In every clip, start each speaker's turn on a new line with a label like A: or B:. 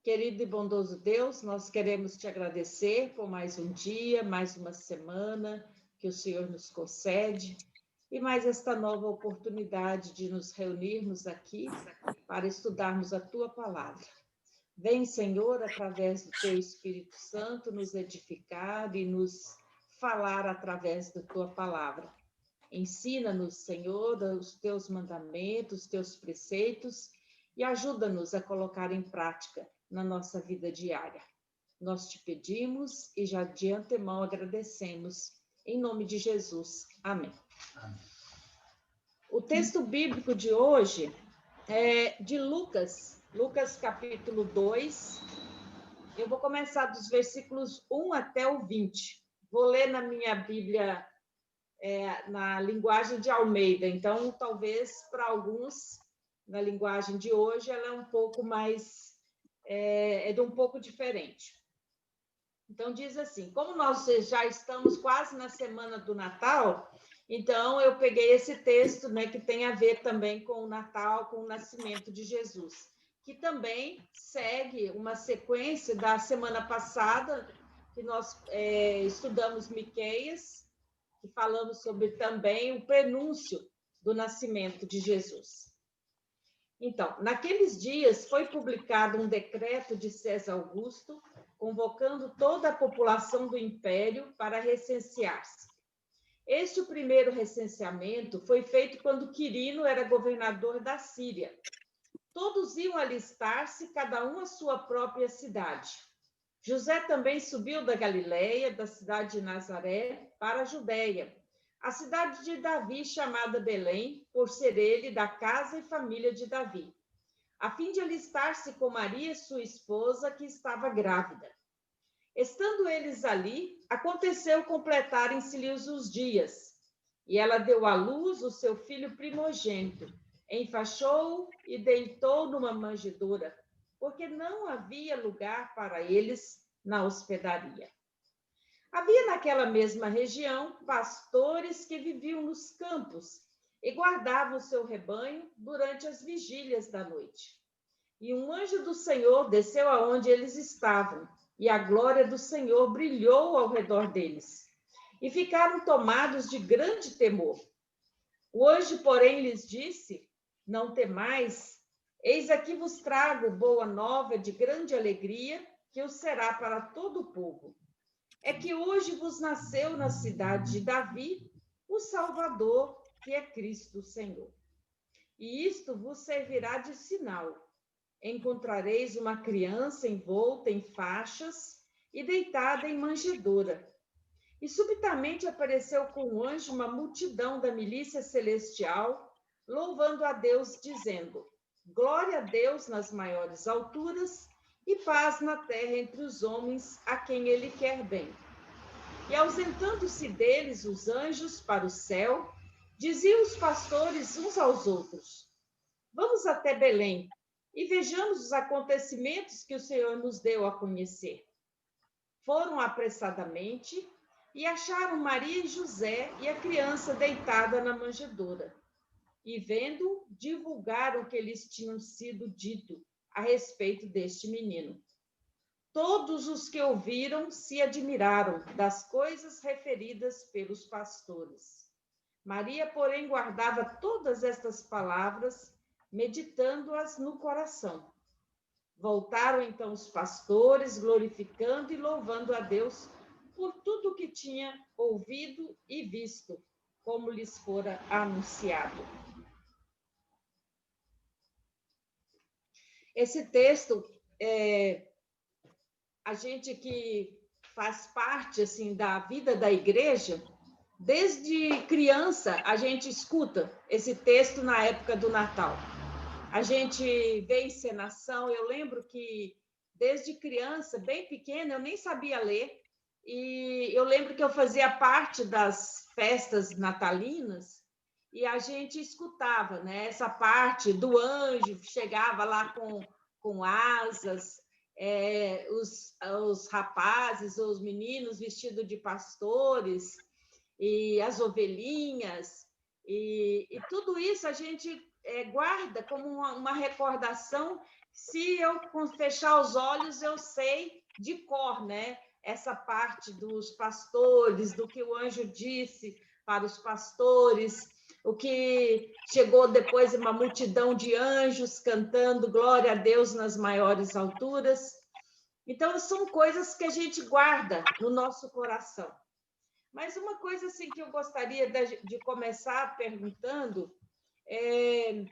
A: Querido e bondoso Deus, nós queremos te agradecer por mais um dia, mais uma semana que o Senhor nos concede e mais esta nova oportunidade de nos reunirmos aqui para estudarmos a tua palavra. Vem, Senhor, através do teu Espírito Santo, nos edificar e nos falar através da tua palavra. Ensina-nos, Senhor, os teus mandamentos, os teus preceitos e ajuda-nos a colocar em prática na nossa vida diária. Nós te pedimos e já de antemão agradecemos. Em nome de Jesus. Amém. Amém. O texto bíblico de hoje é de Lucas capítulo 2. Eu vou começar dos versículos 1 até o 20. Vou ler na minha Bíblia, na linguagem de Almeida. Então, talvez para alguns, na linguagem de hoje, ela é um pouco mais... de um pouco diferente. Então, diz assim, como nós já estamos quase na semana do Natal, então eu peguei esse texto, né, que tem a ver também com o Natal, com o nascimento de Jesus, que também segue uma sequência da semana passada, que nós estudamos Miqueias, que falamos sobre também o prenúncio do nascimento de Jesus. Então, naqueles dias foi publicado um decreto de César Augusto, convocando toda a população do império para recensear-se. Este primeiro recenseamento foi feito quando Quirino era governador da Síria. Todos iam alistar-se, cada um à sua própria cidade. José também subiu da Galileia, da cidade de Nazaré, para a Judéia, a cidade de Davi, chamada Belém, por ser ele da casa e família de Davi, a fim de alistar-se com Maria, sua esposa, que estava grávida. Estando eles ali, aconteceu completarem-se-lhes os dias, e ela deu à luz o seu filho primogênito, enfaixou-o e deitou numa manjedoura, porque não havia lugar para eles na hospedaria. Havia naquela mesma região pastores que viviam nos campos e guardavam o seu rebanho durante as vigílias da noite. E um anjo do Senhor desceu aonde eles estavam, e a glória do Senhor brilhou ao redor deles. E ficaram tomados de grande temor. O anjo, porém, lhes disse: não temais, eis aqui vos trago boa nova de grande alegria, que o será para todo o povo. É que hoje vos nasceu na cidade de Davi o Salvador, que é Cristo o Senhor. E isto vos servirá de sinal. Encontrareis uma criança envolta em faixas e deitada em manjedoura. E subitamente apareceu com o anjo uma multidão da milícia celestial, louvando a Deus, dizendo: glória a Deus nas maiores alturas e paz na terra entre os homens a quem ele quer bem. E ausentando-se deles os anjos para o céu, diziam os pastores uns aos outros: vamos até Belém e vejamos os acontecimentos que o Senhor nos deu a conhecer. Foram apressadamente e acharam Maria e José e a criança deitada na manjedoura. E vendo, divulgaram o que lhes tinha sido dito a respeito deste menino. Todos os que ouviram se admiraram das coisas referidas pelos pastores. Maria, porém, guardava todas estas palavras, meditando-as no coração. Voltaram então os pastores, glorificando e louvando a Deus por tudo o que tinha ouvido e visto, como lhes fora anunciado. Esse texto, a gente que faz parte assim, da vida da igreja, desde criança a gente escuta esse texto na época do Natal. A gente vê encenação. Eu lembro que desde criança, bem pequena, eu nem sabia ler, e eu lembro que eu fazia parte das festas natalinas e a gente escutava, né, essa parte do anjo, chegava lá com asas, os rapazes, os meninos vestidos de pastores, e as ovelhinhas, e tudo isso a gente guarda como uma recordação. Se eu fechar os olhos, eu sei de cor, né? Essa parte dos pastores, do que o anjo disse para os pastores, o que chegou depois uma multidão de anjos cantando glória a Deus nas maiores alturas. Então, são coisas que a gente guarda no nosso coração. Mas uma coisa assim que eu gostaria de começar perguntando é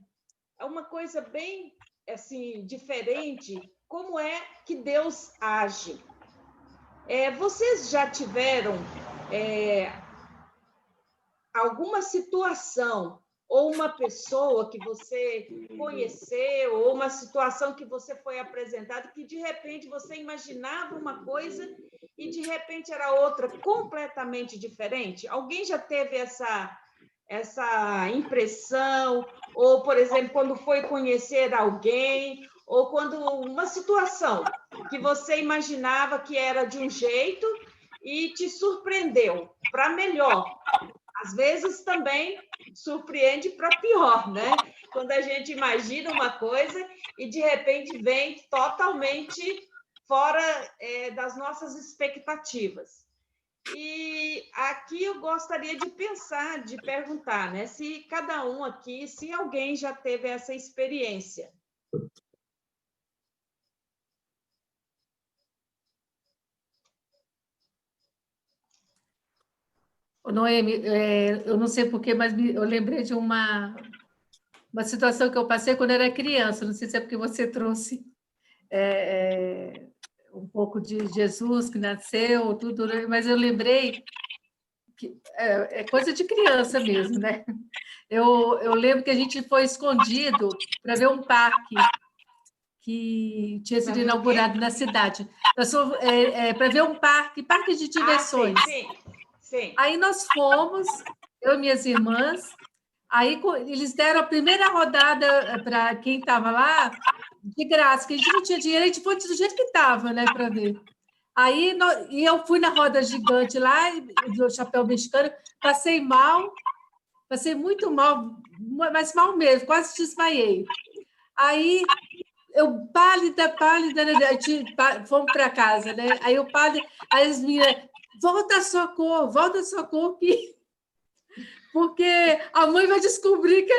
A: uma coisa bem assim diferente, como é que Deus age? Vocês já tiveram alguma situação ou uma pessoa que você conheceu, ou uma situação que você foi apresentado, que de repente você imaginava uma coisa e de repente era outra completamente diferente? Alguém já teve essa impressão? Ou, por exemplo, quando foi conhecer alguém, ou quando uma situação que você imaginava que era de um jeito e te surpreendeu para melhor? Às vezes também surpreende para pior, né? Quando a gente imagina uma coisa e de repente vem totalmente fora das nossas expectativas. E aqui eu gostaria de pensar, de perguntar, né? Se cada um aqui, se alguém já teve essa experiência.
B: Noemi, eu não sei porquê, mas eu lembrei de uma situação que eu passei quando era criança. Não sei se é porque você trouxe um pouco de Jesus que nasceu, tudo, né? Mas eu lembrei que é coisa de criança mesmo, né? Eu lembro que a gente foi escondido para ver um parque que tinha sido inaugurado na cidade. Para ver um parque de diversões.
A: Sim, sim.
B: Aí nós fomos, eu e minhas irmãs, aí eles deram a primeira rodada para quem estava lá, de graça, que a gente não tinha dinheiro, a gente foi do jeito que estava, né, para ver. Aí e eu fui na roda gigante lá, do chapéu mexicano, passei muito mal, mas mal mesmo, quase desmaiei. Aí eu pálida, fomos para casa, né? Aí eu pálida, aí as meninas, volta a sua cor, porque a mãe vai descobrir que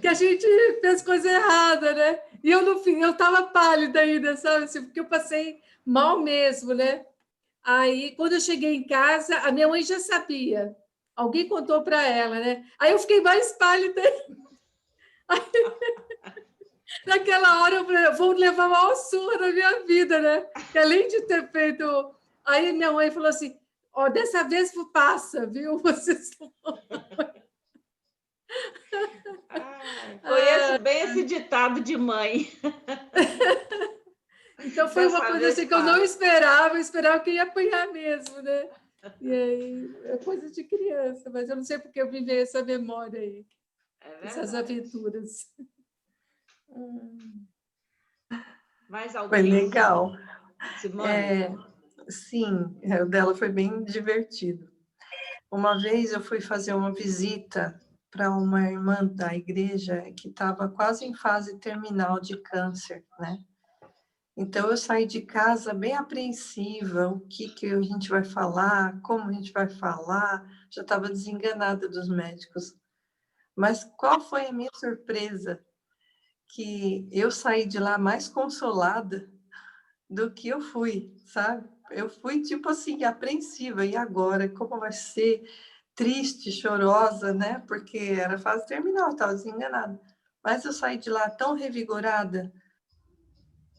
B: a gente fez coisa errada, né? E eu, no fim, eu estava pálida ainda, sabe? Assim, porque eu passei mal mesmo, né? Aí, quando eu cheguei em casa, a minha mãe já sabia. Alguém contou para ela, né? Aí eu fiquei mais pálida. Aí, naquela hora, eu falei, vou levar uma maior surra na minha vida, né? Que além de ter feito... Aí minha mãe falou assim, dessa vez passa, viu? Vocês...
A: Conheço bem esse ditado de mãe.
B: Então foi uma coisa assim que eu não esperava, que ia apanhar mesmo, né? E aí, é coisa de criança, mas eu não sei porque eu vivei essa memória aí, essas aventuras.
A: Mais alguém?
C: Foi legal.
A: Simone?
C: Sim, o dela foi bem divertido. Uma vez eu fui fazer uma visita para uma irmã da igreja que estava quase em fase terminal de câncer, né? Então eu saí de casa bem apreensiva, o que a gente vai falar, como a gente vai falar, já estava desenganada dos médicos. Mas qual foi a minha surpresa? Que eu saí de lá mais consolada do que eu fui, sabe? Eu fui, tipo assim, apreensiva. E agora? Como vai ser? Triste, chorosa, né? Porque era fase terminal, estava desenganada. Mas eu saí de lá tão revigorada,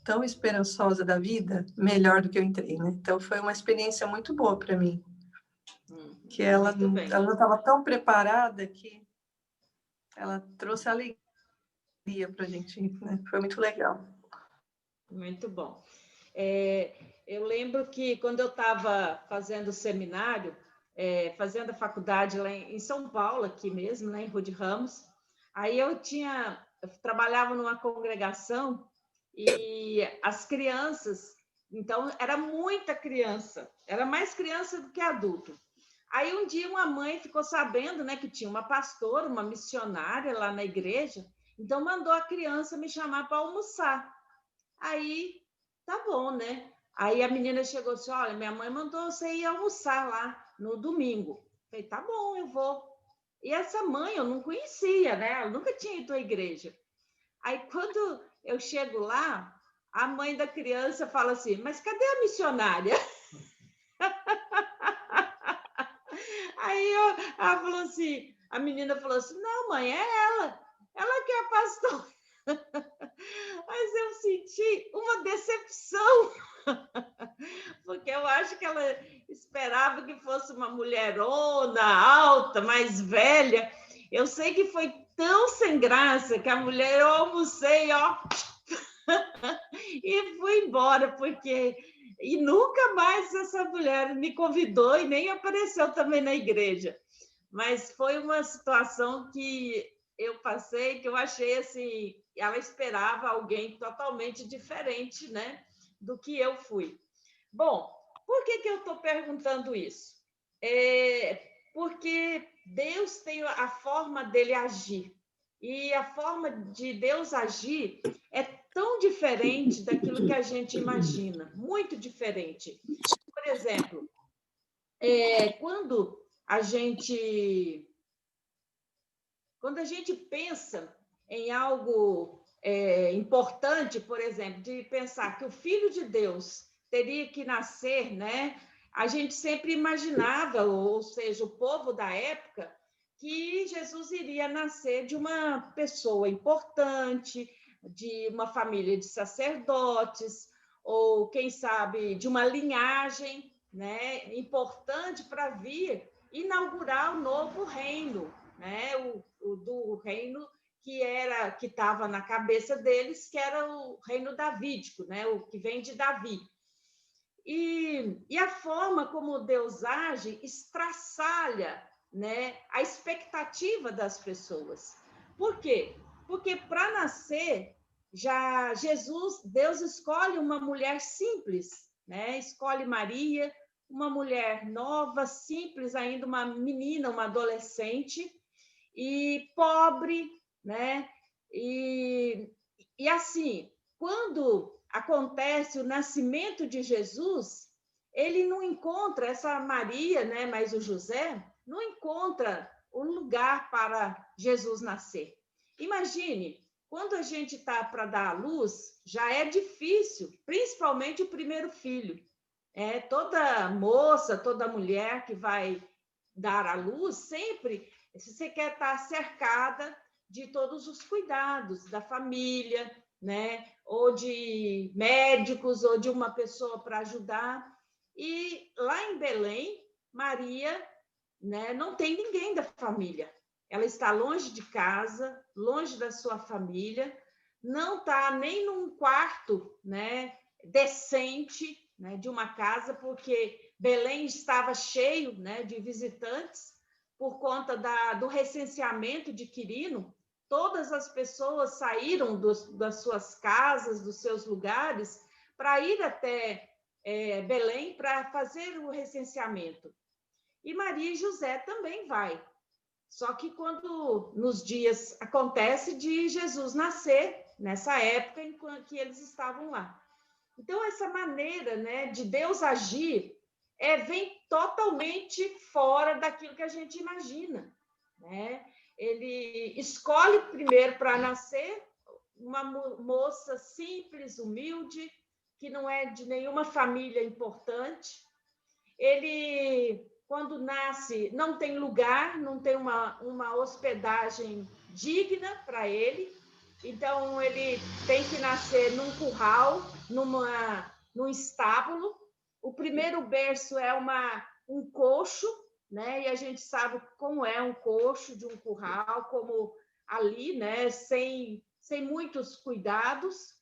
C: tão esperançosa da vida, melhor do que eu entrei, né? Então, foi uma experiência muito boa para mim. Que ela não estava tão preparada que ela trouxe alegria para a gente, né? Foi muito legal.
A: Muito bom. Eu lembro que quando eu estava fazendo o seminário, fazendo a faculdade lá em São Paulo, aqui mesmo, né, em Rude Ramos, aí eu trabalhava numa congregação e as crianças, então era muita criança, era mais criança do que adulto. Aí um dia uma mãe ficou sabendo, né, que tinha uma pastora, uma missionária lá na igreja, então mandou a criança me chamar para almoçar. Aí, tá bom, né? Aí a menina chegou assim, olha, minha mãe mandou você ir almoçar lá no domingo. Falei, tá bom, eu vou. E essa mãe eu não conhecia, né? Ela nunca tinha ido à igreja. Aí quando eu chego lá, a mãe da criança fala assim, mas cadê a missionária? Ela falou assim, a menina falou assim, não, mãe, é ela que é a pastora. Mas eu senti uma decepção, porque eu acho que ela esperava que fosse uma mulherona, alta, mais velha. Eu sei que foi tão sem graça que a mulher, eu almocei, ó, e fui embora, porque... E nunca mais essa mulher me convidou e nem apareceu também na igreja. Mas foi uma situação que eu passei, que eu achei assim, ela esperava alguém totalmente diferente, né, do que eu fui. Bom, por que eu estou perguntando isso? Porque Deus tem a forma dele agir. E a forma de Deus agir é tão diferente daquilo que a gente imagina, muito diferente. Por exemplo, quando a gente pensa em algo importante, por exemplo, de pensar que o Filho de Deus teria que nascer, né? A gente sempre imaginava, ou seja, o povo da época, que Jesus iria nascer de uma pessoa importante, de uma família de sacerdotes, ou, quem sabe, de uma linhagem, né, importante para vir inaugurar o novo reino, né, do reino que estava na cabeça deles, que era o reino davídico, né, o que vem de Davi. E a forma como Deus age estraçalha, né, a expectativa das pessoas. Por quê? Porque para nascer, já Deus escolhe uma mulher simples, né? Escolhe Maria, uma mulher nova, simples ainda, uma menina, uma adolescente, e pobre, né? E assim, quando acontece o nascimento de Jesus, ele não encontra, essa Maria, né, mas o José, não encontra um lugar para Jesus nascer. Imagine, quando a gente está para dar à luz, já é difícil, principalmente o primeiro filho. Toda moça, toda mulher que vai dar à luz, sempre você quer estar cercada de todos os cuidados da família, né? Ou de médicos, ou de uma pessoa para ajudar. E lá em Belém, Maria, né, não tem ninguém da família. Ela está longe de casa, longe da sua família, não está nem num quarto, né, decente, né, de uma casa, porque Belém estava cheio, né, de visitantes por conta do recenseamento de Quirino. Todas as pessoas saíram das suas casas, dos seus lugares, para ir até Belém para fazer o recenseamento. E Maria e José também vai. Só que quando nos dias acontece de Jesus nascer, nessa época em que eles estavam lá. Então, essa maneira, né, de Deus agir vem totalmente fora daquilo que a gente imagina, né? Ele escolhe primeiro para nascer uma moça simples, humilde, que não é de nenhuma família importante. Ele, quando nasce, não tem lugar, não tem uma hospedagem digna para ele. Então, ele tem que nascer num curral, num estábulo. O primeiro berço é um coxo, né? E a gente sabe como é um coxo de um curral, como ali, né? Sem muitos cuidados.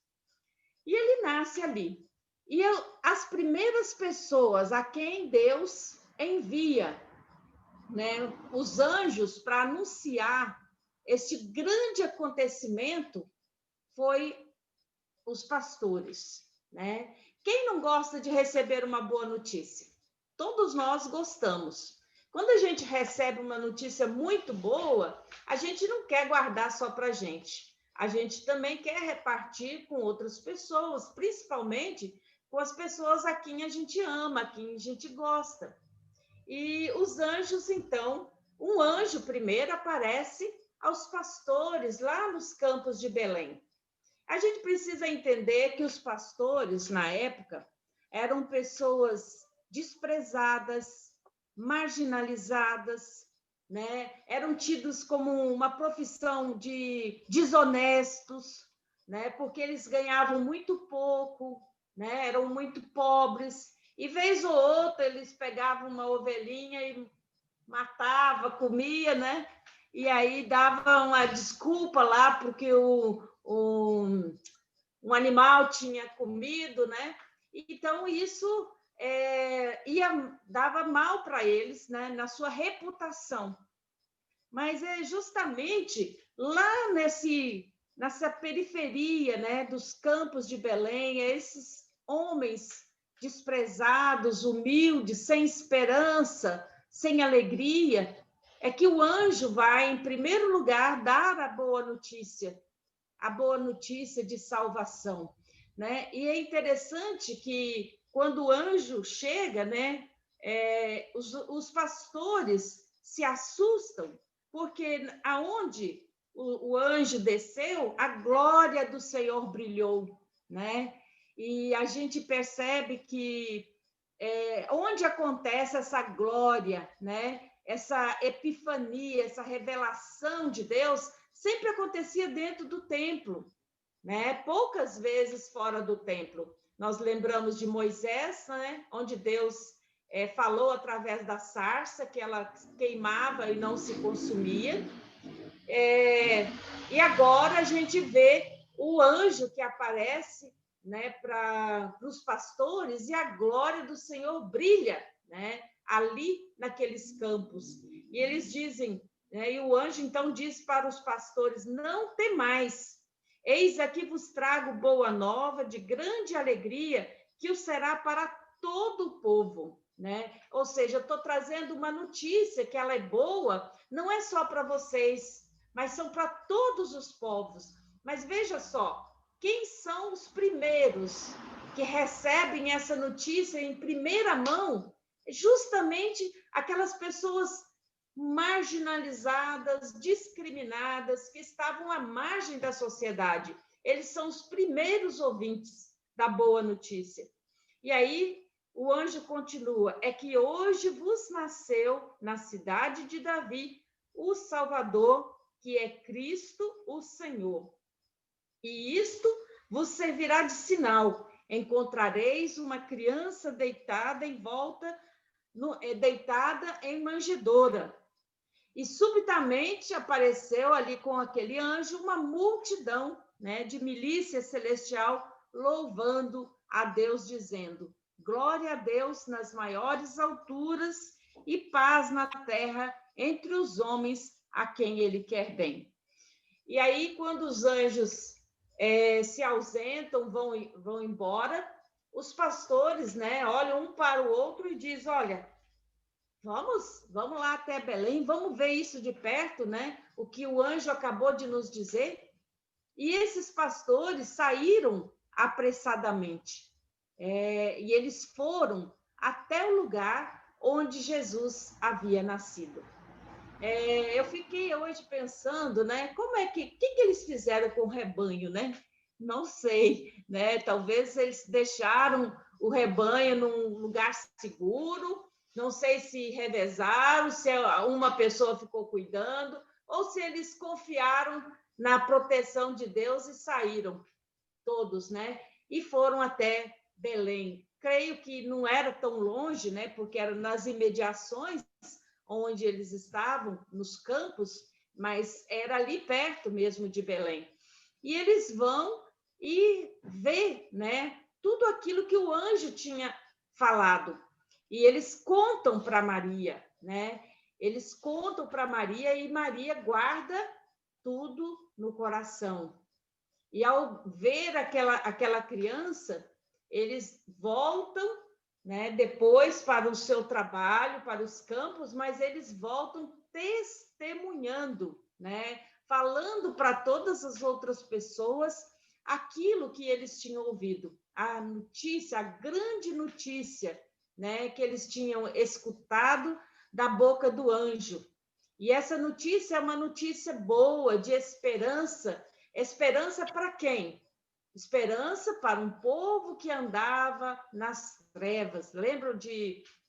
A: E ele nasce ali. E as primeiras pessoas a quem Deus envia, né, os anjos para anunciar este grande acontecimento foi os pastores, né? Quem não gosta de receber uma boa notícia? Todos nós gostamos. Quando a gente recebe uma notícia muito boa, a gente não quer guardar só para a gente. A gente também quer repartir com outras pessoas, principalmente com as pessoas a quem a gente ama, a quem a gente gosta. E os anjos, então, um anjo primeiro aparece aos pastores lá nos campos de Belém. A gente precisa entender que os pastores, na época, eram pessoas desprezadas, marginalizadas, né? Eram tidos como uma profissão de desonestos, né? Porque eles ganhavam muito pouco, né? Eram muito pobres, e vez ou outra eles pegavam uma ovelhinha e matava, comia, né? E aí dava uma desculpa lá porque um animal tinha comido, né? Então isso dava mal para eles, né? Na sua reputação. Mas é justamente lá nessa periferia, né? Dos campos de Belém, esses homens desprezados, humildes, sem esperança, sem alegria, é que o anjo vai, em primeiro lugar, dar a boa notícia de salvação, né? E é interessante que quando o anjo chega, né, os pastores se assustam, porque aonde o anjo desceu, a glória do Senhor brilhou, né? E a gente percebe que onde acontece essa glória, né? Essa epifania, essa revelação de Deus, sempre acontecia dentro do templo, né? Poucas vezes fora do templo. Nós lembramos de Moisés, né? Onde Deus falou através da sarça, que ela queimava e não se consumia. E agora a gente vê o anjo que aparece, né, para os pastores, e a glória do Senhor brilha, né, ali naqueles campos. E eles dizem, né, e o anjo então diz para os pastores: não temais, eis aqui vos trago boa nova de grande alegria, que o será para todo o povo. Né? Ou seja, eu estou trazendo uma notícia que ela é boa, não é só para vocês, mas são para todos os povos. Mas veja só, quem são os primeiros que recebem essa notícia em primeira mão? Justamente aquelas pessoas marginalizadas, discriminadas, que estavam à margem da sociedade. Eles são os primeiros ouvintes da boa notícia. E aí o anjo continua: é que hoje vos nasceu na cidade de Davi o Salvador, que é Cristo o Senhor. E isto vos servirá de sinal: encontrareis uma criança deitada deitada em manjedoura. E subitamente apareceu ali com aquele anjo uma multidão, né, de milícia celestial, louvando a Deus, dizendo: glória a Deus nas maiores alturas e paz na terra entre os homens a quem ele quer bem. E aí, quando os anjos se ausentam, vão embora, os pastores, né, olham um para o outro e dizem: olha, vamos lá até Belém, vamos ver isso de perto, né? O que o anjo acabou de nos dizer. E esses pastores saíram apressadamente. E eles foram até o lugar onde Jesus havia nascido. Eu fiquei hoje pensando, né? Como é que eles fizeram com o rebanho, né? Não sei, né? Talvez eles deixaram o rebanho num lugar seguro. Não sei se revezaram, se uma pessoa ficou cuidando, ou se eles confiaram na proteção de Deus e saíram todos, né? E foram até Belém. Creio que não era tão longe, né? Porque era nas imediações onde eles estavam, nos campos, mas era ali perto mesmo de Belém. E eles vão e vê, né, tudo aquilo que o anjo tinha falado. E eles contam para Maria, né? Eles contam para Maria e Maria guarda tudo no coração. E ao ver aquela criança, eles voltam né, depois para o seu trabalho, para os campos, mas eles voltam testemunhando, né, falando para todas as outras pessoas aquilo que eles tinham ouvido, a notícia, a grande notícia, né, que eles tinham escutado da boca do anjo. E essa notícia é uma notícia boa, de esperança. Esperança para quem? Esperança para um povo que andava nas trevas. Lembram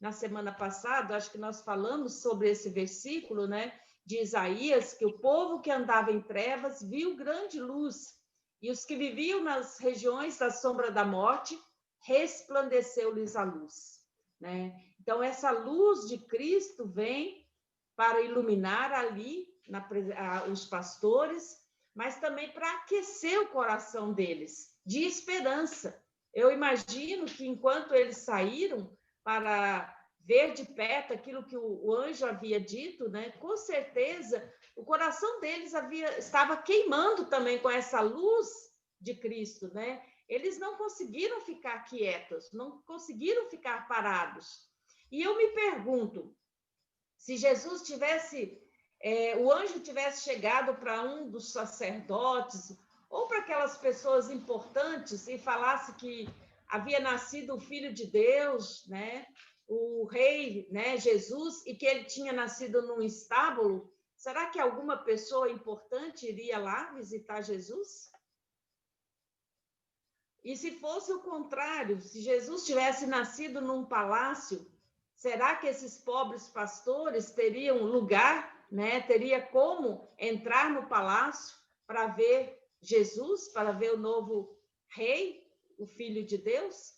A: na semana passada, acho que nós falamos sobre esse versículo, né, de Isaías, que o povo que andava em trevas viu grande luz, e os que viviam nas regiões da sombra da morte, resplandeceu-lhes a luz, né? Então, essa luz de Cristo vem para iluminar ali os pastores, mas também para aquecer o coração deles, de esperança. Eu imagino que enquanto eles saíram para ver de perto aquilo que o anjo havia dito, né, com certeza o coração deles estava queimando também com essa luz de Cristo, né? Eles não conseguiram ficar quietos, não conseguiram ficar parados. E eu me pergunto, se Jesus o anjo tivesse chegado para um dos sacerdotes ou para aquelas pessoas importantes e falasse que havia nascido o Filho de Deus, né, o rei, né, Jesus, e que ele tinha nascido num estábulo, será que alguma pessoa importante iria lá visitar Jesus? E se fosse o contrário, se Jesus tivesse nascido num palácio, será que esses pobres pastores teriam lugar, né? Teria como entrar no palácio para ver Jesus, para ver o novo rei, o Filho de Deus?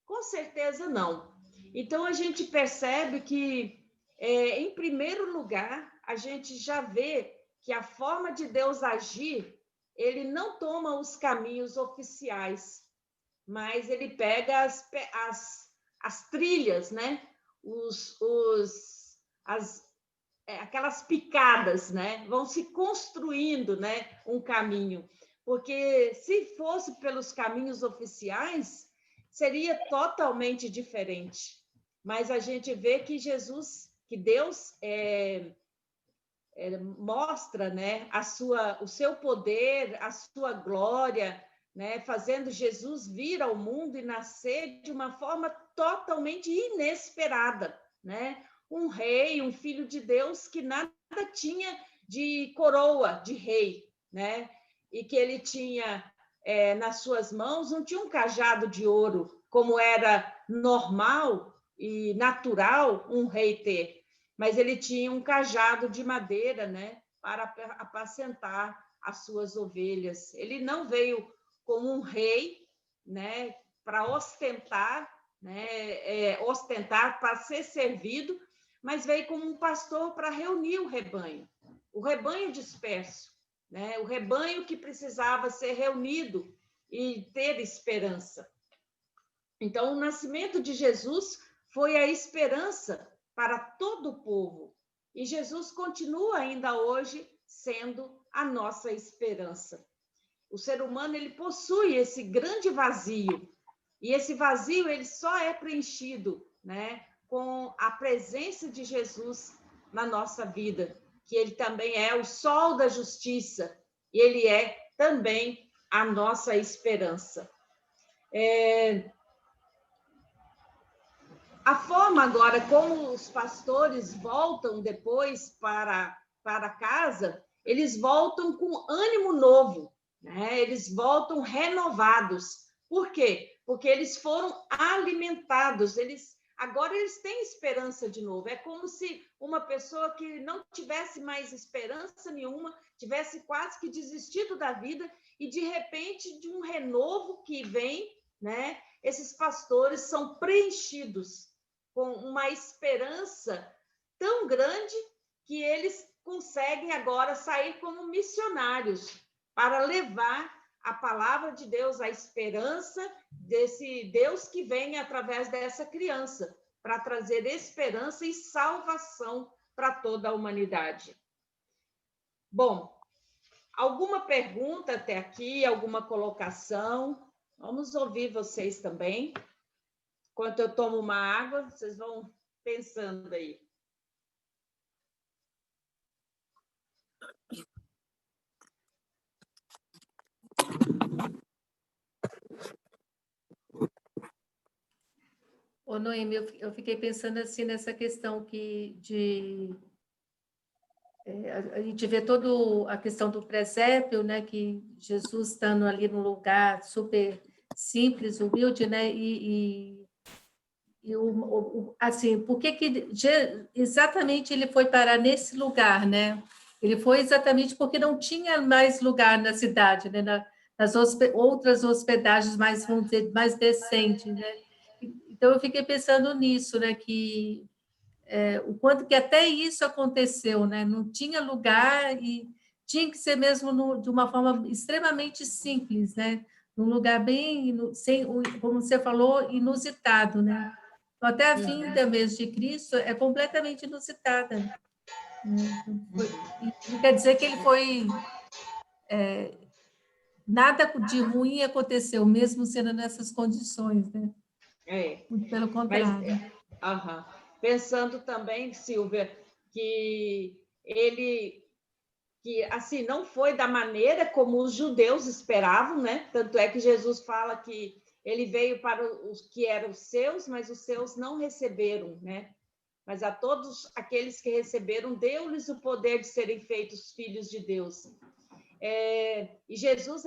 A: Com certeza não. Então, a gente percebe que, em primeiro lugar, a gente já vê que a forma de Deus agir, ele não toma os caminhos oficiais, mas ele pega as trilhas, né? Aquelas picadas, né? Vão se construindo, né, um caminho. Porque se fosse pelos caminhos oficiais, seria totalmente diferente. Mas a gente vê que Deus mostra, né, o seu poder, a sua glória, né, fazendo Jesus vir ao mundo e nascer de uma forma totalmente inesperada, né? Um rei, um filho de Deus que nada tinha de coroa de rei, né? E que ele tinha nas suas mãos, não tinha um cajado de ouro, como era normal e natural um rei ter, mas ele tinha um cajado de madeira, né, para apacentar as suas ovelhas. Ele não veio como um rei, né, para ostentar, né, ostentar para ser servido, mas veio como um pastor para reunir o rebanho disperso, né, o rebanho que precisava ser reunido e ter esperança. Então, o nascimento de Jesus foi a esperança para todo o povo. E Jesus continua ainda hoje sendo a nossa esperança. O ser humano, ele possui esse grande vazio, e esse vazio ele só é preenchido, né, com a presença de Jesus na nossa vida, que ele também é o sol da justiça, e ele é também a nossa esperança. A forma agora como os pastores voltam depois para casa, eles voltam com ânimo novo, né? Eles voltam renovados. Por quê? Porque eles foram alimentados, agora eles têm esperança de novo. É como se uma pessoa que não tivesse mais esperança nenhuma, tivesse quase que desistido da vida, e de repente, de um renovo que vem, né? Esses pastores são preenchidos com uma esperança tão grande que eles conseguem agora sair como missionários para levar a palavra de Deus, a esperança desse Deus que vem através dessa criança, para trazer esperança e salvação para toda a humanidade. Bom, alguma pergunta até aqui, alguma colocação? Vamos ouvir vocês também. Enquanto eu tomo uma água, vocês vão pensando aí.
B: Ô, Noemi, eu fiquei pensando assim nessa questão a gente vê toda a questão do presépio, né, que Jesus estando ali num lugar super simples, humilde, né, assim, por que exatamente ele foi parar nesse lugar, né? Ele foi exatamente porque não tinha mais lugar na cidade, né, nas outras hospedagens mais, vamos dizer, mais decentes, né? Então eu fiquei pensando nisso, né, que o quanto que até isso aconteceu, né? Não tinha lugar e tinha que ser mesmo de uma forma extremamente simples, né? Num lugar bem, sem, como você falou, inusitado, né? Então, até a vinda mesmo de Cristo é completamente inusitada, né? Não quer dizer que ele foi nada de ruim aconteceu, mesmo sendo nessas condições, né? Muito pelo contrário.
A: Mas, pensando também, Silvia, que ele assim não foi da maneira como os judeus esperavam, né? Tanto é que Jesus fala que ele veio para os que eram seus, mas os seus não receberam, né? Mas a todos aqueles que receberam, deu-lhes o poder de serem feitos filhos de Deus. E Jesus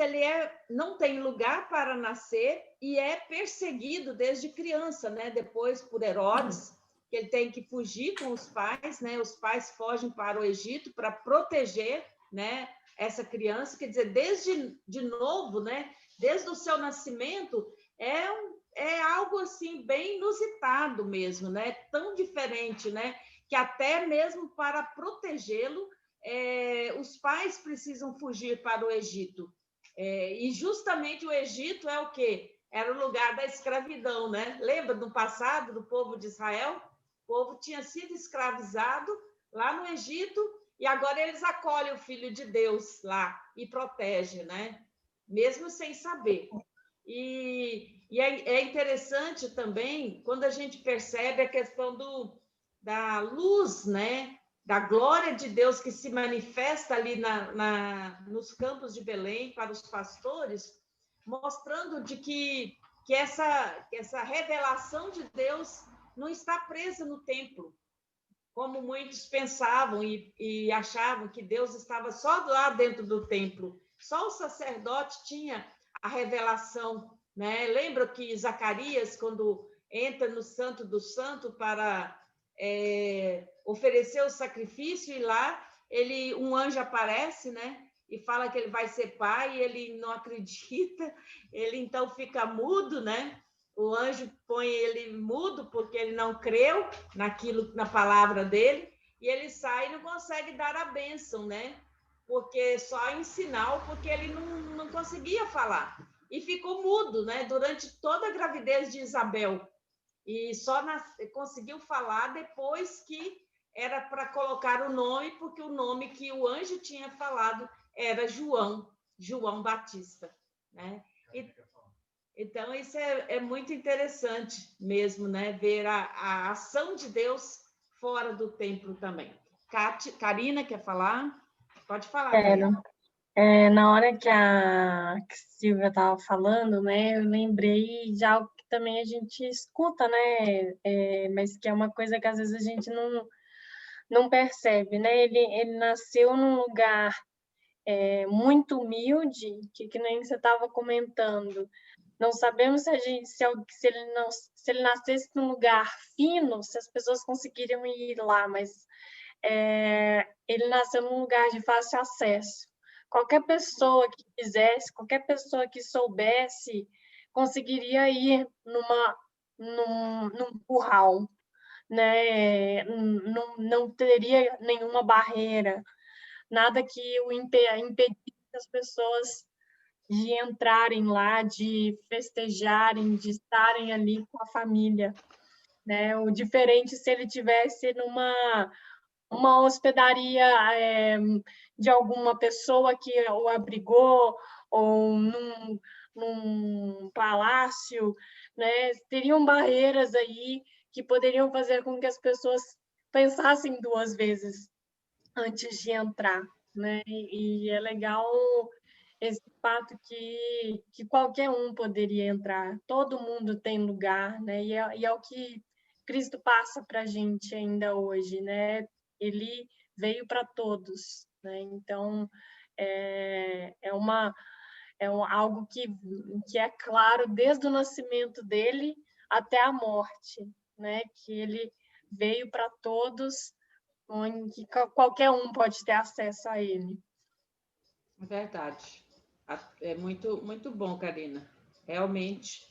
A: não tem lugar para nascer e é perseguido desde criança, né? Depois por Herodes, que ele tem que fugir com os pais, né? Os pais fogem para o Egito para proteger, né, essa criança. Quer dizer, de novo, né? Desde o seu nascimento, é algo assim bem inusitado mesmo, né? Tão diferente, né? Que até mesmo para protegê-lo, os pais precisam fugir para o Egito. E justamente o Egito é o quê? Era o lugar da escravidão, né? Lembra do passado do povo de Israel? O povo tinha sido escravizado lá no Egito e agora eles acolhem o Filho de Deus lá e protegem, né? Mesmo sem saber. E é interessante também quando a gente percebe a questão da luz, né? Da glória de Deus que se manifesta ali nos campos de Belém para os pastores, mostrando de que essa revelação de Deus não está presa no templo, como muitos pensavam e achavam que Deus estava só lá dentro do templo. Só o sacerdote tinha a revelação, né? Lembra que Zacarias, quando entra no Santo do Santo para oferecer o sacrifício, e lá um anjo aparece, né? E fala que ele vai ser pai, e ele não acredita, ele então fica mudo, né? O anjo põe ele mudo porque ele não creu na palavra dele, e ele sai e não consegue dar a bênção, né? Porque só em sinal, porque ele não conseguia falar. E ficou mudo, né? Durante toda a gravidez de Isabel. E só conseguiu falar depois que era para colocar o nome, porque o nome que o anjo tinha falado era João Batista, né? Então, isso é muito interessante mesmo, né? Ver a ação de Deus fora do templo também. Karina, quer falar? Pode falar.
D: Quero. Na hora que a Silvia estava falando, né, eu lembrei de algo que também a gente escuta, né, mas que é uma coisa que às vezes a gente não percebe, né? Ele nasceu num lugar muito humilde, que nem você estava comentando. Não sabemos se ele nascesse num lugar fino, se as pessoas conseguiriam ir lá, mas ele nasceu num lugar de fácil acesso. Qualquer pessoa que quisesse, qualquer pessoa que soubesse, conseguiria ir num curral, né? Não teria nenhuma barreira, nada que o impedisse as pessoas de entrarem lá, de festejarem, de estarem ali com a família, né? O diferente se ele tivesse uma hospedaria de alguma pessoa que o abrigou, ou num palácio, né? Teriam barreiras aí que poderiam fazer com que as pessoas pensassem duas vezes antes de entrar, né? E é legal esse fato que qualquer um poderia entrar, todo mundo tem lugar, né? E é o que Cristo passa para a gente ainda hoje, né? Ele veio para todos, né? Então, algo que é claro desde o nascimento dele até a morte, né? Que ele veio para todos, onde qualquer um pode ter acesso a ele.
A: É verdade. É muito, muito bom, Karina. Realmente,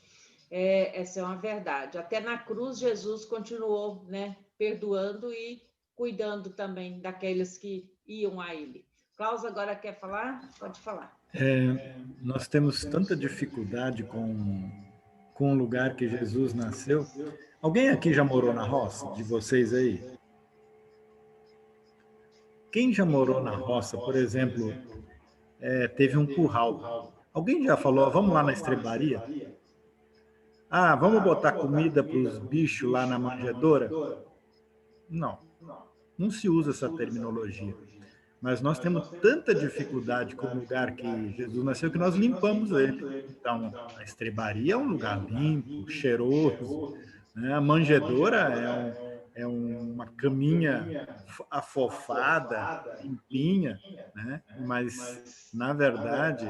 A: essa é uma verdade. Até na cruz, Jesus continuou, né, perdoando e cuidando também daqueles que iam a ele. Klaus agora quer falar? Pode falar.
E: Nós temos tanta dificuldade com o lugar que Jesus nasceu. Alguém aqui já morou na roça, de vocês aí? Quem já morou na roça, por exemplo, teve um curral. Alguém já falou, vamos lá na estrebaria? Ah, vamos botar comida para os bichos lá na manjedoura? Não, não se usa essa terminologia. Mas nós temos tanta dificuldade com o lugar que Jesus nasceu que nós limpamos ele. Então, a estrebaria é um lugar limpo, cheiroso, né? A manjedoura é uma caminha afofada, limpinha, né? Mas, na verdade,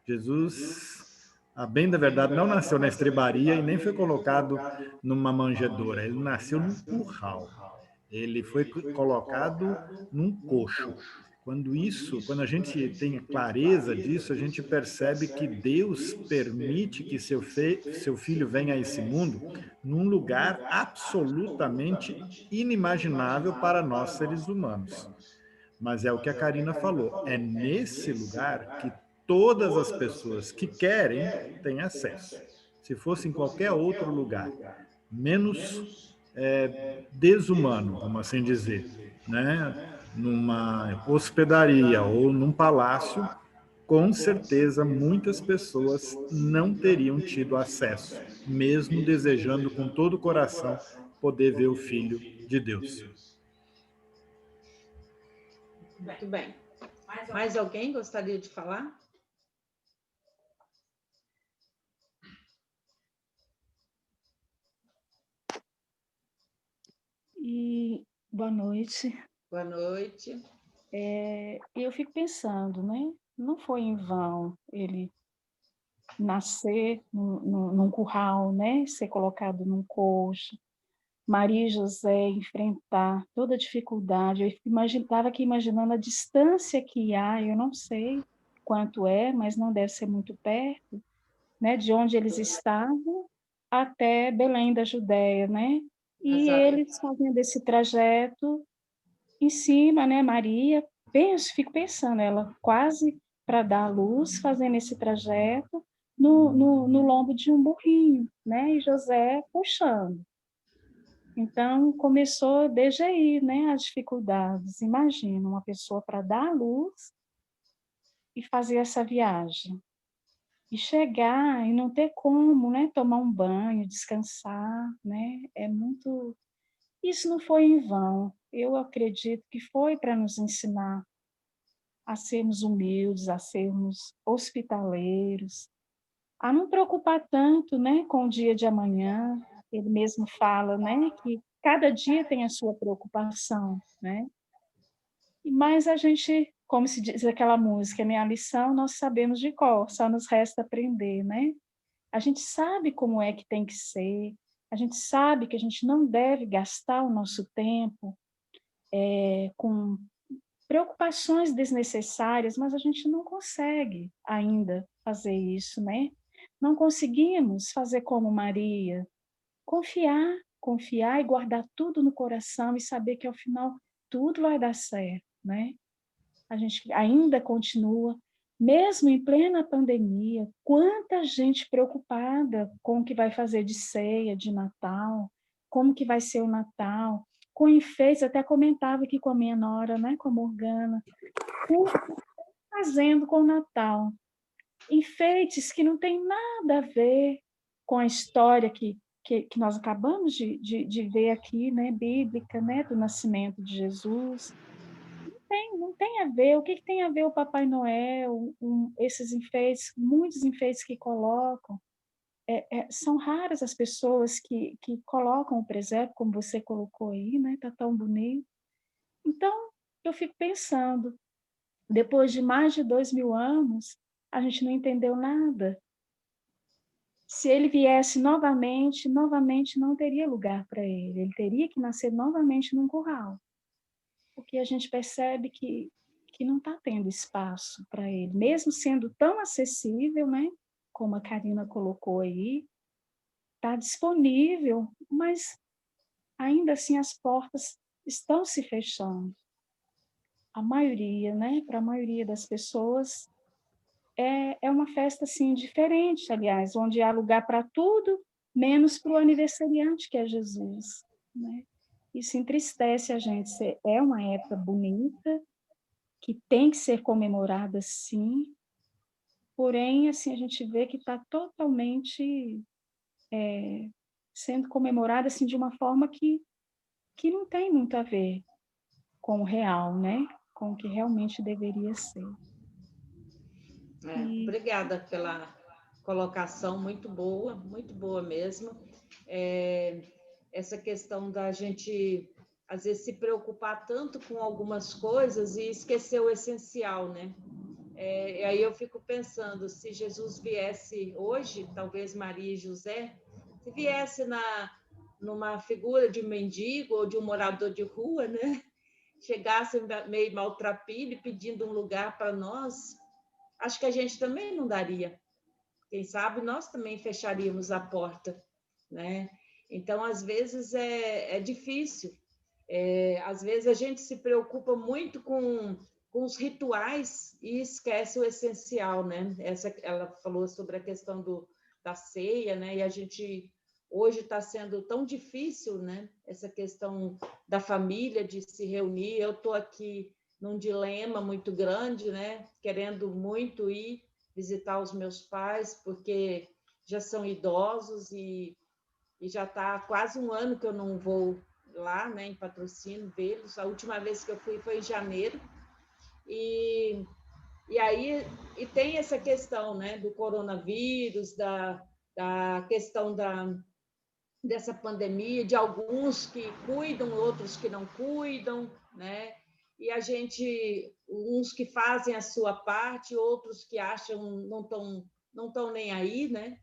E: Jesus, a bem da verdade, não nasceu na estrebaria e nem foi colocado numa manjedoura. Ele nasceu num curral. Ele foi colocado num coxo. Quando a gente tem clareza disso, a gente percebe que Deus permite que seu filho venha a esse mundo num lugar absolutamente inimaginável para nós seres humanos. Mas é o que a Karina falou, é nesse lugar que todas as pessoas que querem têm acesso. Se fosse em qualquer outro lugar, menos desumano, vamos assim dizer, né? Numa hospedaria ou num palácio, com certeza muitas pessoas não teriam tido acesso, mesmo desejando com todo o coração poder ver o Filho de Deus.
A: Muito bem. Mais alguém gostaria de falar?
F: E boa noite.
A: Boa noite.
F: Eu fico pensando, né? Não foi em vão ele nascer num curral, né? Ser colocado num coxo. Maria e José enfrentar toda a dificuldade. Eu estava aqui imaginando a distância que há, eu não sei quanto é, mas não deve ser muito perto, né? De onde eles estavam até Belém da Judéia, né? E eles fazendo esse trajeto em cima, né, Maria, fico pensando, ela quase para dar à luz, fazendo esse trajeto no lombo de um burrinho, né, e José puxando. Então, começou desde aí, né, as dificuldades. Imagina, uma pessoa para dar à luz e fazer essa viagem. E chegar e não ter como, né, tomar um banho, descansar, né, é muito... Isso não foi em vão. Eu acredito que foi para nos ensinar a sermos humildes, a sermos hospitaleiros, a não preocupar tanto, né, com o dia de amanhã. Ele mesmo fala, né, que cada dia tem a sua preocupação, né? Mas a gente, como se diz aquela música, minha lição nós sabemos de cor, só nos resta aprender, né? A gente sabe como é que tem que ser, a gente sabe que a gente não deve gastar o nosso tempo com preocupações desnecessárias, mas a gente não consegue ainda fazer isso, né? Não conseguimos fazer como Maria, confiar e guardar tudo no coração e saber que ao final tudo vai dar certo, né? A gente ainda continua, mesmo em plena pandemia, quanta gente preocupada com o que vai fazer de ceia, de Natal, como que vai ser o Natal, com enfeites, até comentava aqui com a minha nora, né, com a Morgana, fazendo com o Natal. Enfeites que não tem nada a ver com a história que nós acabamos de ver aqui, né, bíblica, né, do nascimento de Jesus. Não tem a ver. O que tem a ver o Papai Noel, esses enfeites, muitos enfeites que colocam? São raras as pessoas que colocam o presépio, como você colocou aí, né? Está tão bonito. Então, eu fico pensando, depois de mais de 2000 anos, a gente não entendeu nada. Se ele viesse novamente não teria lugar para ele. Ele teria que nascer novamente num curral. Porque a gente percebe que não está tendo espaço para ele, mesmo sendo tão acessível, né? Como a Karina colocou aí, está disponível, mas ainda assim as portas estão se fechando. A maioria, né? Para a maioria das pessoas, é uma festa assim diferente, aliás, onde há lugar para tudo, menos para o aniversariante, que é Jesus, né? Isso entristece a gente. É uma época bonita, que tem que ser comemorada, sim, porém, assim, a gente vê que está totalmente sendo comemorada assim, de uma forma que não tem muito a ver com o real, né? Com o que realmente deveria ser.
A: Obrigada pela colocação, muito boa mesmo. Essa questão da gente, às vezes, se preocupar tanto com algumas coisas e esquecer o essencial, né? E aí eu fico pensando, se Jesus viesse hoje, talvez Maria e José, se viesse numa figura de mendigo ou de um morador de rua, né? Chegasse meio maltrapilho pedindo um lugar para nós, acho que a gente também não daria. Quem sabe nós também fecharíamos a porta, né? Então, às vezes, é difícil. Às vezes, a gente se preocupa muito com os rituais e esquece o essencial, né? Ela falou sobre a questão da ceia, né? E a gente, hoje, está sendo tão difícil, né? Essa questão da família, de se reunir. Eu estou aqui num dilema muito grande, né? Querendo muito ir visitar os meus pais, porque já são idosos e já está quase um ano que eu não vou lá, né, em Patrocínio, vê-los. A última vez que eu fui foi em janeiro. E aí tem essa questão, né, do coronavírus, da questão dessa pandemia, de alguns que cuidam, outros que não cuidam, né? E a gente, uns que fazem a sua parte, outros que acham não estão nem aí, né?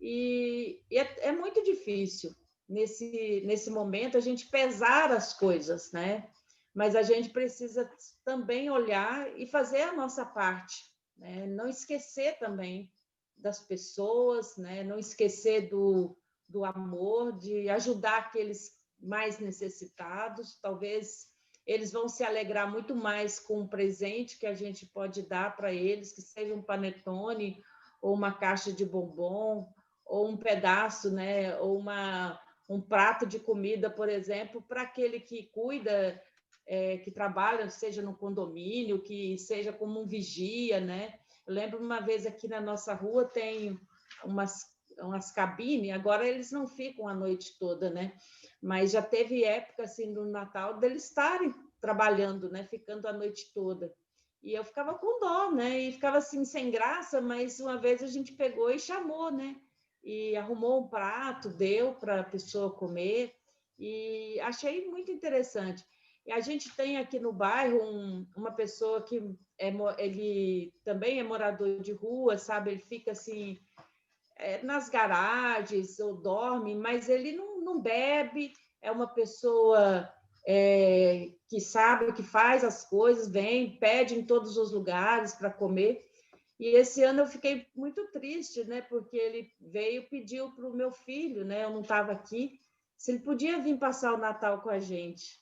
A: E é muito difícil nesse momento a gente pesar as coisas, né? Mas a gente precisa também olhar e fazer a nossa parte, né? Não esquecer também das pessoas, né? Não esquecer do amor, de ajudar aqueles mais necessitados. Talvez eles vão se alegrar muito mais com um presente que a gente pode dar para eles, que seja um panetone, ou uma caixa de bombom, ou um pedaço, né? Ou um prato de comida, por exemplo, para aquele que cuida, que trabalha, seja no condomínio, que seja como um vigia, né? Eu lembro uma vez aqui na nossa rua tem umas cabines, agora eles não ficam a noite toda, né? Mas já teve época, assim, no Natal, deles estarem trabalhando, né? Ficando a noite toda. E eu ficava com dó, né? E ficava assim, sem graça, mas uma vez a gente pegou e chamou, né? E arrumou um prato, deu para a pessoa comer, e achei muito interessante. E a gente tem aqui no bairro uma pessoa que ele também é morador de rua, sabe? Ele fica assim, nas garagens ou dorme, mas ele não bebe, é uma pessoa que sabe, que faz as coisas, vem, pede em todos os lugares para comer. E esse ano eu fiquei muito triste, né? Porque ele veio e pediu para o meu filho, né? Eu não estava aqui, se ele podia vir passar o Natal com a gente.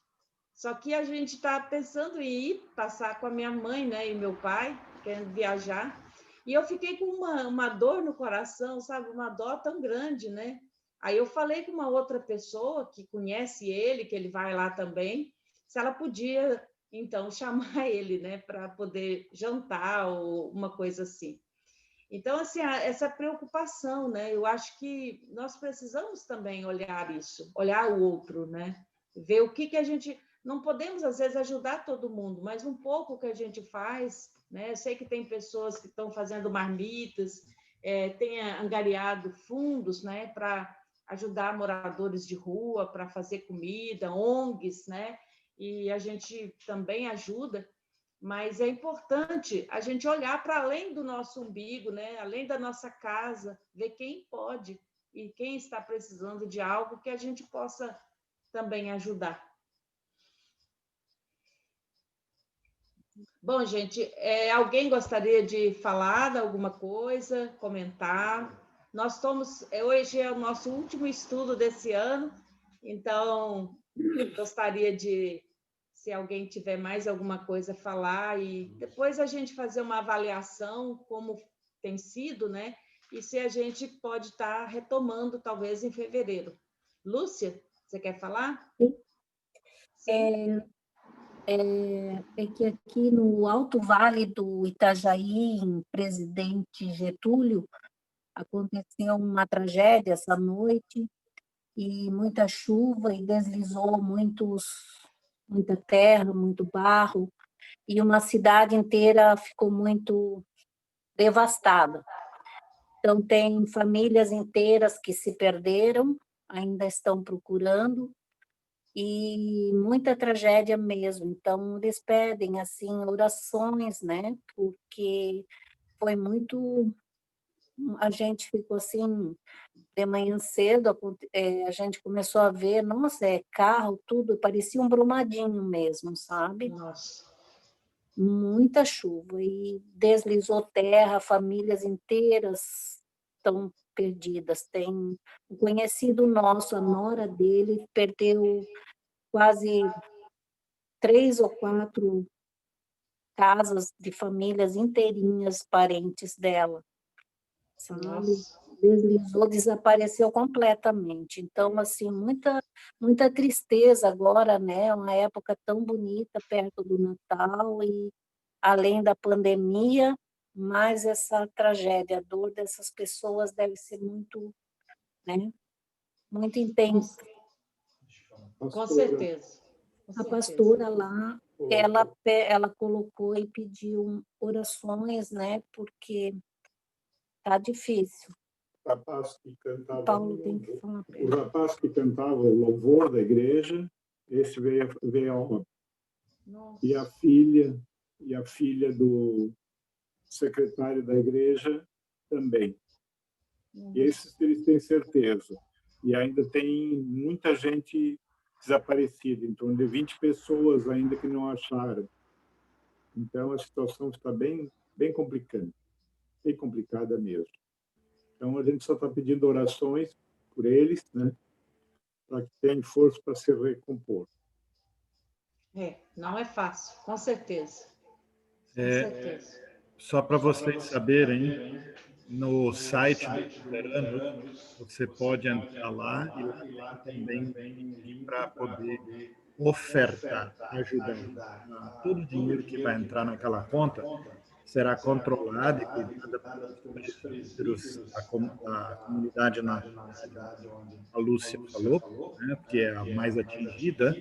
A: Só que a gente está pensando em ir passar com a minha mãe, né? E meu pai, querendo viajar. E eu fiquei com uma dor no coração, sabe? Uma dó tão grande, né? Aí eu falei com uma outra pessoa que conhece ele, que ele vai lá também, se ela podia, então, chamar ele, né, para poder jantar ou uma coisa assim. Então, assim, essa preocupação, né? Eu acho que nós precisamos também olhar isso, olhar o outro, né? Ver o que a gente... Não podemos, às vezes, ajudar todo mundo, mas um pouco que a gente faz, né? Eu sei que tem pessoas que estão fazendo marmitas, tem angariado fundos, né, para ajudar moradores de rua, para fazer comida, ONGs, né? E a gente também ajuda, mas é importante a gente olhar para além do nosso umbigo, né? Além da nossa casa, ver quem pode e quem está precisando de algo que a gente possa também ajudar. Bom, gente, alguém gostaria de falar de alguma coisa, comentar? Nós estamos, hoje é o nosso último estudo desse ano, então gostaria de, se alguém tiver mais alguma coisa a falar, e depois a gente fazer uma avaliação como tem sido, né? E se a gente pode estar retomando, talvez, em fevereiro. Lúcia, você quer falar?
G: Sim. É que aqui no Alto Vale do Itajaí, em Presidente Getúlio, aconteceu uma tragédia essa noite, e muita chuva, e deslizou muita terra, muito barro, e uma cidade inteira ficou muito devastada. Então, tem famílias inteiras que se perderam, ainda estão procurando, e muita tragédia mesmo. Então, eles pedem, assim, orações, né? Porque foi muito... A gente ficou assim, de manhã cedo, a gente começou a ver, nossa, carro, tudo, parecia um brumadinho mesmo, sabe?
A: Nossa.
G: Muita chuva, e deslizou terra, famílias inteiras estão perdidas. Tem um conhecido nosso, a nora dele, perdeu quase 3 ou 4 casas de famílias inteirinhas, parentes dela, sabe?
A: Nossa.
G: Deslizou, desapareceu completamente. Então, assim, muita tristeza agora, né? Uma época tão bonita perto do Natal, e além da pandemia, mais essa tragédia, a dor dessas pessoas deve ser muito, né? Muito intensa.
A: Com certeza.
G: A pastora lá, ela colocou e pediu orações, né? Porque tá difícil.
H: O rapaz que cantava,
G: Paulo tem que falar.
H: o rapaz que cantava o louvor da igreja, esse veio ao óbito. E a filha do secretário da igreja também. E esses eles têm certeza. E ainda tem muita gente desaparecida, em torno de 20 pessoas ainda que não acharam. Então, a situação está bem complicada, bem complicada mesmo. Então, a gente só está pedindo orações por eles, né, para que tenham força para se recompor.
A: Não é fácil, com certeza. Com certeza.
E: Só para vocês saberem, no site do Veteranos, você pode entrar lá e lá tem também para poder ofertar, ajudar. Todo o dinheiro que vai entrar naquela conta será controlado e cuidado pelos presbíteros da comunidade na cidade onde a Lúcia falou, né, porque é a mais atingida.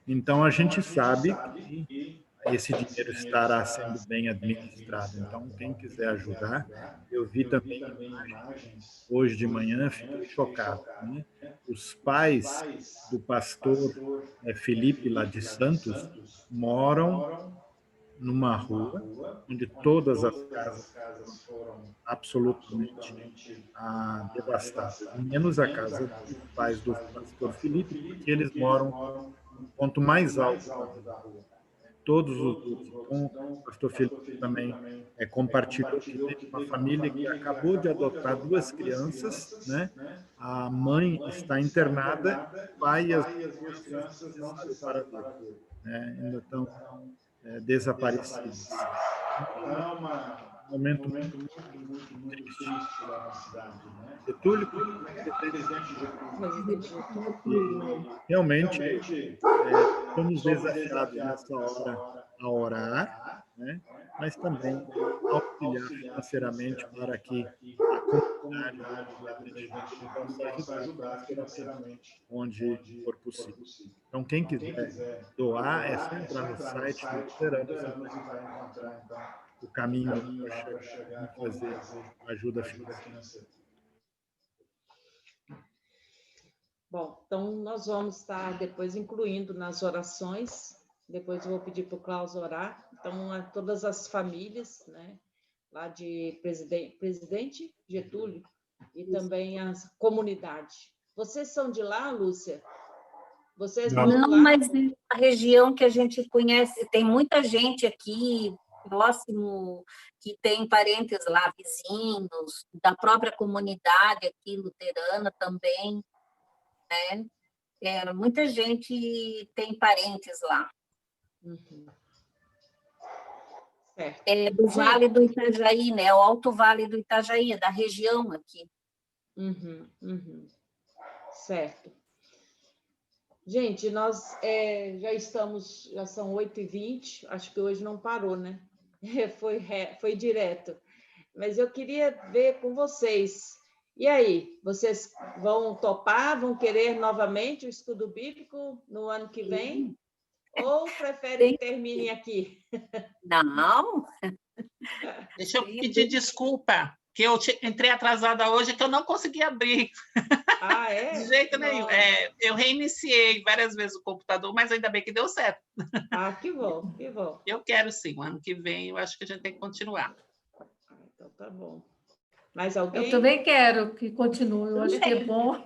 E: Então, a gente sabe que esse dinheiro estará sendo bem administrado. Então, quem quiser ajudar, eu vi também imagens hoje de manhã, fiquei chocado, né? Os pais do pastor Felipe, lá de Santos, moram numa rua onde todas as casas foram absolutamente devastadas, menos a casa dos pais do pastor Felipe, porque eles moram no ponto mais alto da rua. Todos os outros. Então, o pastor Felipe também compartilhou que tem uma família que acabou de adotar 2 crianças, né? A mãe está internada, o pai e as crianças não se sabe para ver, né? Ainda estão desaparecidas.
H: Então,
E: um momento muito triste lá na cidade. Getúlio, realmente somos desafiados nessa hora a orar, né? Mas também auxiliar financeiramente para que a comunidade possa ajudar financeiramente onde for possível. Então, quem quiser doar, é só entrar no site do Luteranos e vai encontrar o caminho para chegar e fazer ajuda financeira.
A: Bom, então nós vamos estar depois incluindo nas orações, depois eu vou pedir para o Klaus orar, então a todas as famílias, né, lá de Presidente Getúlio e também a comunidade. Vocês são de lá, Lúcia? Vocês
G: não, mas a região que a gente conhece, tem muita gente aqui próximo que tem parentes lá, vizinhos, da própria comunidade aqui luterana também, né? Muita gente tem parentes lá.
A: Uhum. Certo.
G: É do Vale do Itajaí, né? O Alto Vale do Itajaí, é da região aqui.
A: Certo. Gente, nós já são 8h20, acho que hoje não parou, né? Foi direto. Mas eu queria ver com vocês. E aí, vocês vão topar, vão querer novamente o estudo bíblico no ano que vem? Ou preferem que termine aqui?
G: Não.
I: Deixa eu pedir desculpa, que eu entrei atrasada hoje, que eu não consegui abrir.
A: Ah, é?
I: De jeito nenhum. Eu reiniciei várias vezes o computador, mas ainda bem que deu certo.
A: Ah, que bom, que bom.
I: Eu quero sim, o ano que vem eu acho que a gente tem que continuar.
A: Então tá bom. Mais alguém?
B: Eu também quero que continue, eu acho que é bom.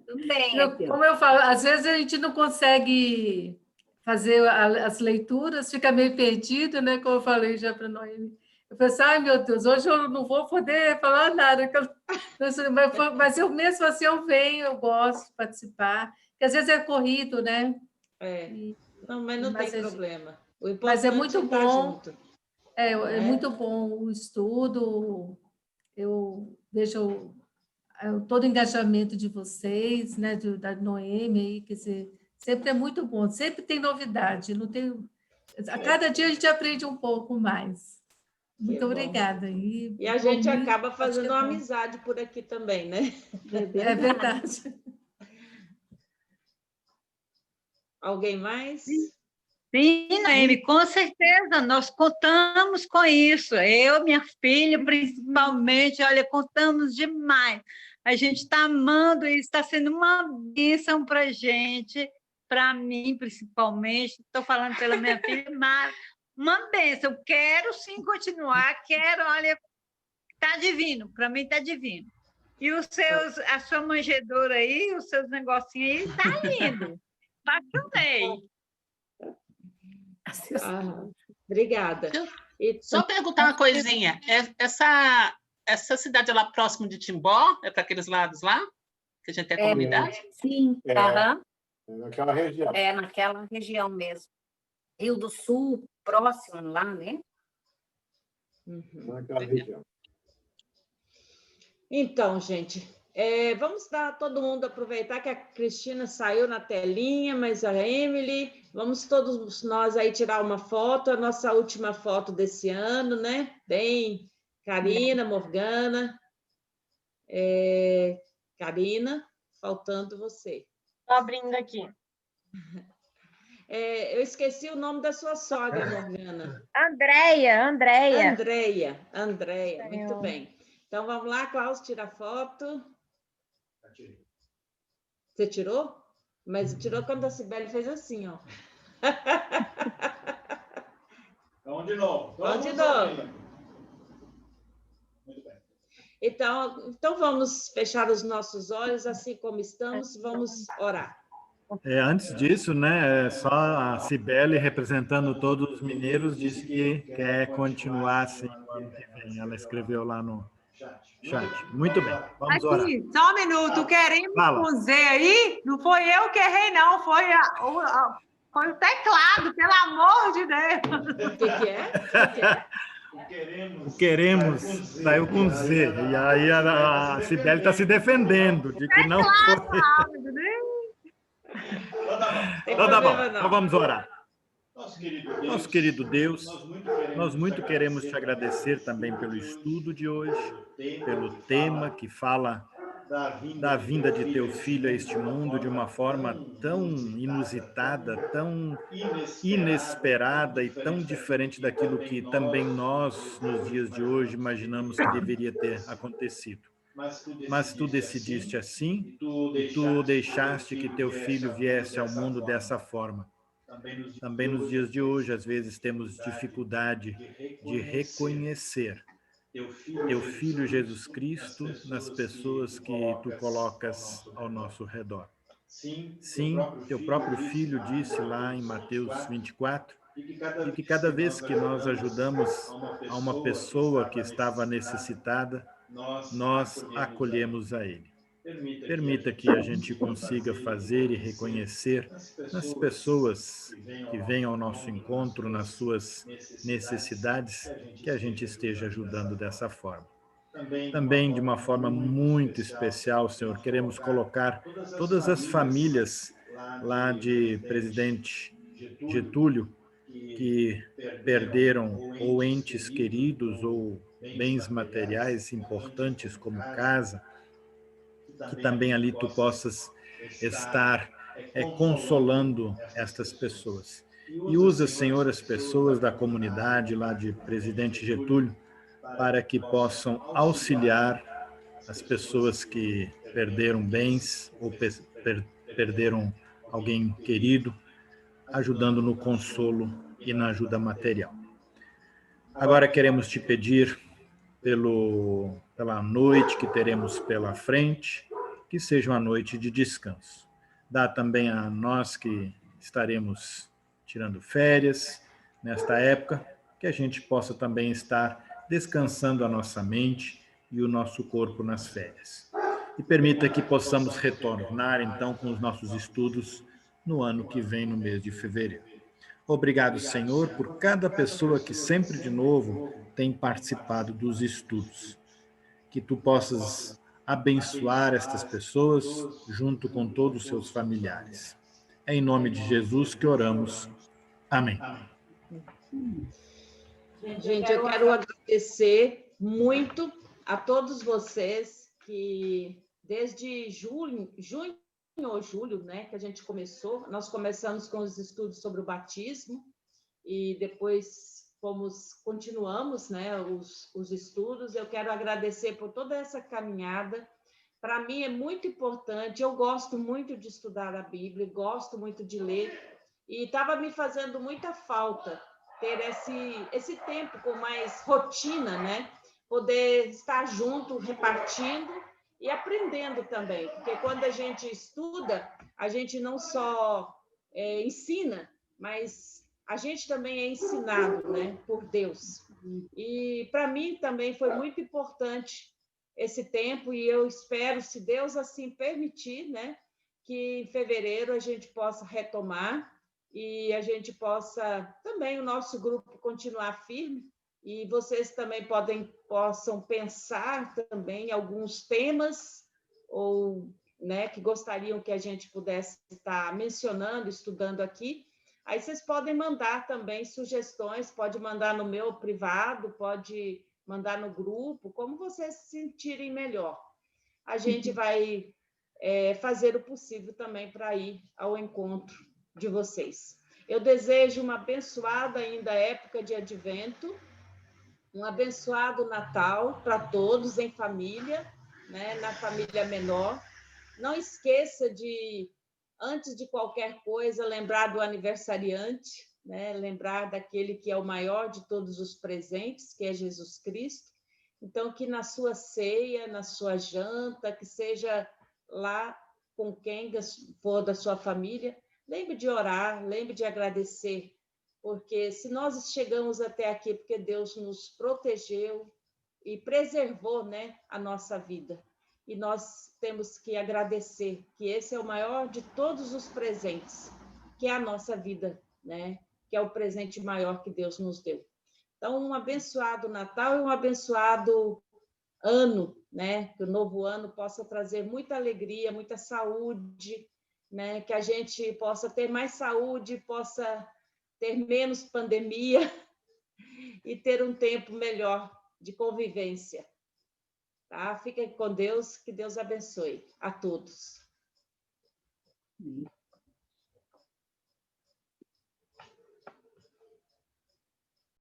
G: Também.
B: Como eu falo, às vezes a gente não consegue fazer as leituras, fica meio perdido, né? Como eu falei já para a Noemi. Eu pensei, ai, meu Deus, hoje eu não vou poder falar nada. Mas eu mesmo assim, eu venho, eu gosto de participar. Porque às vezes é corrido, né?
A: Não, mas não tem problema. O importante
B: mas é muito bom.
A: Junto.
B: É muito bom o estudo. Eu vejo todo o engajamento de vocês, né? Da Noemi aí, quer dizer, sempre é muito bom, sempre tem novidade. Não tem... A cada dia a gente aprende um pouco mais. Muito obrigada.
A: E a gente acaba fazendo uma amizade por aqui também, né?
B: É verdade.
A: Alguém mais?
J: Sim, Noemi, com certeza, nós contamos com isso. Eu, minha filha, principalmente, olha, contamos demais. A gente está amando isso, está sendo uma bênção para a gente, para mim, principalmente. Estou falando pela minha filha, mas uma bênção. Quero sim continuar, olha, está divino, para mim está divino. E a sua manjedoura aí, os seus negocinhos aí, está lindo. Apaixonei.
A: Obrigada.
I: Só perguntar uma coisinha. Essa cidade é lá próximo de Timbó? É para aqueles lados lá? Que a gente tem comunidade?
G: Sim.
H: Naquela região.
G: Naquela região mesmo. Rio do Sul, próximo lá, né?
H: Naquela região.
A: Então, gente, vamos todo mundo aproveitar que a Cristina saiu na telinha, mas a Emily, vamos todos nós aí tirar uma foto, a nossa última foto desse ano, né? Bem, Karina, Morgana, Karina, faltando você.
D: Estou abrindo aqui.
A: Eu esqueci o nome da sua sogra, Morgana.
J: Andréia.
A: Andréia, muito bem. Então, vamos lá, Klaus, tira a foto. Você tirou? Mas tirou quando a Cibele fez assim, ó.
E: Vamos de novo.
A: Vamos de novo.
E: Muito bem.
A: Então, vamos fechar os nossos olhos, assim como estamos, vamos orar.
E: Antes disso, né, só a Cibele, representando todos os mineiros, disse que quer continuar assim no ano que vem. Ela escreveu lá no chat. Muito bem, vamos orar.
K: Aqui, só um minuto, queremos dizer aí, não foi eu que errei, não, foi o teclado, pelo amor de Deus.
A: O que é?
E: O queremos saiu com Z. E aí a Cibele está se defendendo de que não foi. Então tá bom, então vamos orar. Nosso querido Deus, nós muito queremos te agradecer também pelo estudo de hoje, pelo tema que fala da vinda de teu filho a este mundo de uma forma tão inusitada, tão inesperada e tão diferente daquilo que também nós, nos dias de hoje, imaginamos que deveria ter acontecido. Mas tu decidiste assim e tu deixaste que teu filho viesse ao mundo dessa forma. Também nos dias de hoje, às vezes, temos dificuldade de reconhecer teu Filho Jesus Cristo nas pessoas que tu colocas ao nosso redor. Sim, teu próprio Filho disse lá em Mateus 24, de que cada vez que nós ajudamos a uma pessoa que estava necessitada, nós acolhemos a Ele. Permita que a gente consiga fazer e reconhecer nas pessoas que vêm ao nosso encontro, nas suas necessidades, que a gente esteja ajudando dessa forma. Também, de uma forma muito especial, Senhor, queremos colocar todas as famílias lá de Presidente Getúlio, que perderam ou entes queridos ou bens materiais importantes como casa, que também ali tu possas estar consolando estas pessoas. E usa, Senhor, as pessoas da comunidade lá de Presidente Getúlio para que possam auxiliar as pessoas que perderam bens ou perderam alguém querido, ajudando no consolo e na ajuda material. Agora queremos te pedir pela noite que teremos pela frente, que seja uma noite de descanso. Dá também a nós que estaremos tirando férias nesta época, que a gente possa também estar descansando a nossa mente e o nosso corpo nas férias. E permita que possamos retornar, então, com os nossos estudos no ano que vem, no mês de fevereiro. Obrigado, Senhor, por cada pessoa que sempre de novo tem participado dos estudos. Que tu possas abençoar estas pessoas junto com todos os seus familiares. É em nome de Jesus que oramos. Amém.
A: Gente, eu quero agradecer muito a todos vocês que desde junho ou julho, né, que a gente começou, nós começamos com os estudos sobre o batismo e depois continuamos, né, os estudos. Eu quero agradecer por toda essa caminhada. Para mim é muito importante, eu gosto muito de estudar a Bíblia, gosto muito de ler, e estava me fazendo muita falta ter esse tempo com mais rotina, né? Poder estar junto, repartindo e aprendendo também, porque quando a gente estuda, a gente não só ensina, mas a gente também é ensinado, né, por Deus. E para mim também foi muito importante esse tempo, e eu espero, se Deus assim permitir, né, que em fevereiro a gente possa retomar e a gente possa também, o nosso grupo, continuar firme, e vocês também possam pensar também em alguns temas ou, né, que gostariam que a gente pudesse estar mencionando, estudando aqui. Aí vocês podem mandar também sugestões, pode mandar no meu privado, pode mandar no grupo, como vocês se sentirem melhor. A gente vai fazer o possível também para ir ao encontro de vocês. Eu desejo uma abençoada ainda época de advento, um abençoado Natal para todos em família, né, na família menor. Não esqueça de, antes de qualquer coisa, lembrar do aniversariante, né? Lembrar daquele que é o maior de todos os presentes, que é Jesus Cristo. Então, que na sua ceia, na sua janta, que seja lá com quem for da sua família, lembre de orar, lembre de agradecer, porque se nós chegamos até aqui, porque Deus nos protegeu e preservou, né, a nossa vida. E nós temos que agradecer que esse é o maior de todos os presentes, que é a nossa vida, né? Que é o presente maior que Deus nos deu. Então, um abençoado Natal e um abençoado ano, né? Que o novo ano possa trazer muita alegria, muita saúde, né? Que a gente possa ter mais saúde, possa ter menos pandemia e ter um tempo melhor de convivência. Tá? Fiquem com Deus, que Deus abençoe a todos.